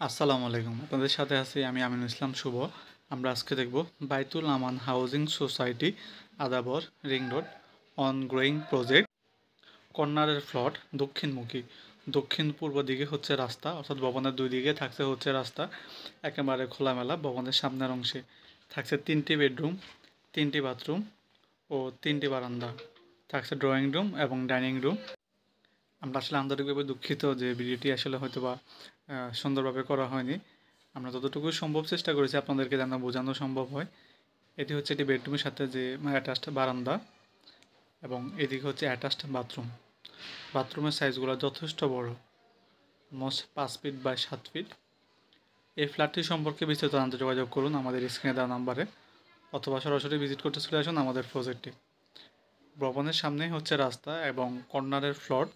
আসসালামু আলাইকুম। আপনাদের সাথে আছি আমি আমিনুল ইসলাম শুভ। আমরা আজকে দেখব Baitul Aman housing society Adabor ring road ongoing project কর্নারের ফ্লট দক্ষিণমুখী। দক্ষিণ পূর্ব দিকে হচ্ছে রাস্তা, অর্থাৎ ভবনের দুই দিকে থাকছে হচ্ছে রাস্তা একেবারে খোলামেলা। ভবনের সামনের অংশে থাকছে 3টি বেডরুম, 3টি বাথরুম ও 3টি বারান্দা। থাকছে ড্রয়িং রুম এবং ডাইনিং রুম। আমরা আসলে আন্তরিকভাবে দুঃখিত যে ভিডিওটি আসলে হয়তো বা সুন্দরভাবে করা হয়নি। আমরা যতটুকু সম্ভব চেষ্টা করেছি আপনাদেরকে যেন বোঝানো সম্ভব হয়। এটি হচ্ছে এটি বেডরুমের সাথে যে অ্যাটাচড বারান্দা এবং এদিকে হচ্ছে অ্যাটাচড বাথরুম। বাথরুমের সাইজগুলো যথেষ্ট বড়, মোস্ট 5 ফিট বাই 7 ফিট। এই ফ্ল্যাটটি সম্পর্কে বিস্তারিত জানতে যোগাযোগ করুন আমাদের স্ক্রিনে দেওয়া নাম্বারে, অথবা সরাসরি ভিজিট করতে চলে আসুন আমাদের প্রজেক্টে। ভবনের সামনেই হচ্ছে রাস্তা এবং কর্নারের ফ্লট,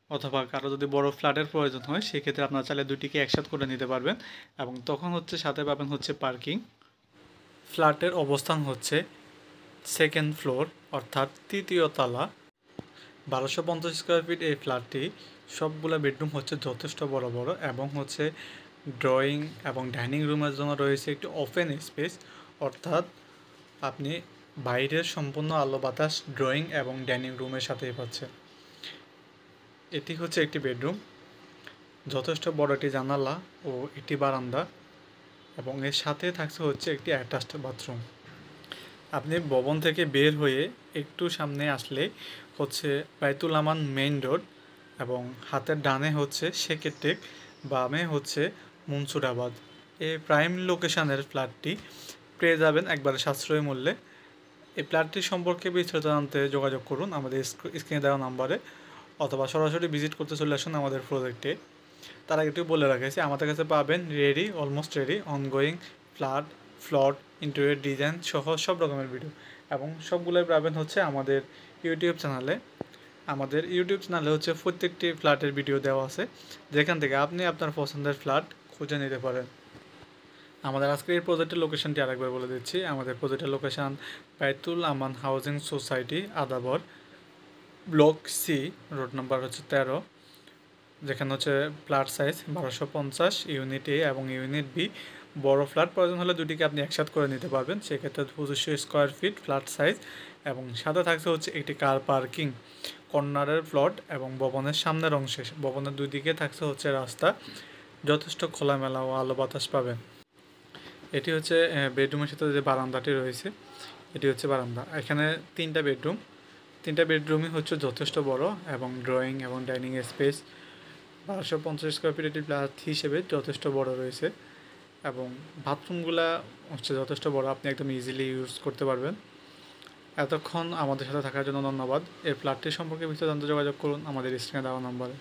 অথবা কারো যদি বড় ফ্ল্যাটের প্রয়োজন হয় সেক্ষেত্রে আপনারা চাইলে দুটিকে একসাথে করে নিতে পারবেন এবং তখন হচ্ছে সাথে পাবেন হচ্ছে পার্কিং। ফ্ল্যাটের অবস্থান হচ্ছে সেকেন্ড ফ্লোর, অর্থাৎ তৃতীয় তলা। 1250 স্কোয়ার ফিট এই ফ্ল্যাটটি। সবগুলো বেডরুম হচ্ছে যথেষ্ট বড় বড় এবং হচ্ছে ড্রয়িং এবং ডাইনিং রুমের জন্য রয়েছে একটি ওপেন স্পেস, অর্থাৎ আপনি বাইরের সম্পূর্ণ আলো বাতাস ড্রয়িং এবং ডাইনিং রুমের সাথেই পাচ্ছেন। এটি হচ্ছে একটি বেডরুম, যথেষ্ট বড় একটি জানালা ও একটি বারান্দা এবং এর সাথে থাকছে হচ্ছে একটি অ্যাটাচড বাথরুম। আপনি ভবন থেকে বের হয়ে একটু সামনে আসলে হচ্ছে বাইতুল আমান মেইন রোড এবং হাতের ডানে হচ্ছে সেকেটেক, বামে হচ্ছে মনসুরাবাদ। এই প্রাইম লোকেশনের ফ্ল্যাটটি পেয়ে যাবেন একবারে সাশ্রয়ী মূল্যে। এই ফ্ল্যাটটি সম্পর্কে বিস্তারিত জানতে যোগাযোগ করুন আমাদের স্ক্রিনে দেওয়া নাম্বারে, অথবা সরাসরি ভিজিট করতে চলে আসুন আমাদের প্রজেক্টে। তার আগে একটু বলে রাখেছি, আমাদের কাছে পাবেন ready, almost ready, ongoing flat interior design সহ সব রকমের ভিডিও, এবং সবগুলোই পাবেন হচ্ছে আমাদের ইউটিউব চ্যানেলে। আমাদের ইউটিউব চ্যানেলে হচ্ছে প্রত্যেকটি ফ্ল্যাটের ভিডিও দেওয়া আছে, যেখান থেকে আপনি আপনার পছন্দের ফ্ল্যাট খুঁজে নিতে পারেন। আমাদের আজকের এই প্রজেক্টের লোকেশনটি আরেকবার বলে দিচ্ছি। আমাদের প্রজেক্টের location Baitul Aman housing society Adabor, block C, road number হচ্ছে 13, যেখানে হচ্ছে ফ্ল্যাট সাইজ 1250 ইউনিট এ এবং ইউনিট বি। বড় ফ্ল্যাট প্রয়োজন হলে দুটিকে আপনি একসাথে করে নিতে পারবেন, সেক্ষেত্রে 2500 স্কোয়ার ফিট ফ্ল্যাট সাইজ এবং সাথে থাকছে হচ্ছে একটি কার পার্কিং। কর্নারের প্লট এবং ভবনের সামনের অংশে, ভবনের দুই দিকে থাকছে হচ্ছে রাস্তা, যথেষ্ট খোলামেলা ও আলো বাতাস পাবেন। এটি হচ্ছে বেডরুমের সাথে যে বারান্দাটি রয়েছে, এটি হচ্ছে বারান্দা। এখানে 3টা বেডরুম, 3টা বেডরুমই হচ্ছে যথেষ্ট বড় এবং ড্রয়িং এবং ডাইনিং স্পেস 1250 স্কোয়ার ফিট এটি ফ্ল্যাট হিসেবে যথেষ্ট বড় রয়েছে এবং বাথরুমগুলা হচ্ছে যথেষ্ট বড়, আপনি একদম ইজিলি ইউজ করতে পারবেন। এতক্ষণ আমাদের সাথে থাকার জন্য ধন্যবাদ। এই ফ্ল্যাটটি সম্পর্কে বিস্তারিত জানতে যোগাযোগ করুন আমাদের স্ক্রিনে দেওয়া নম্বরে।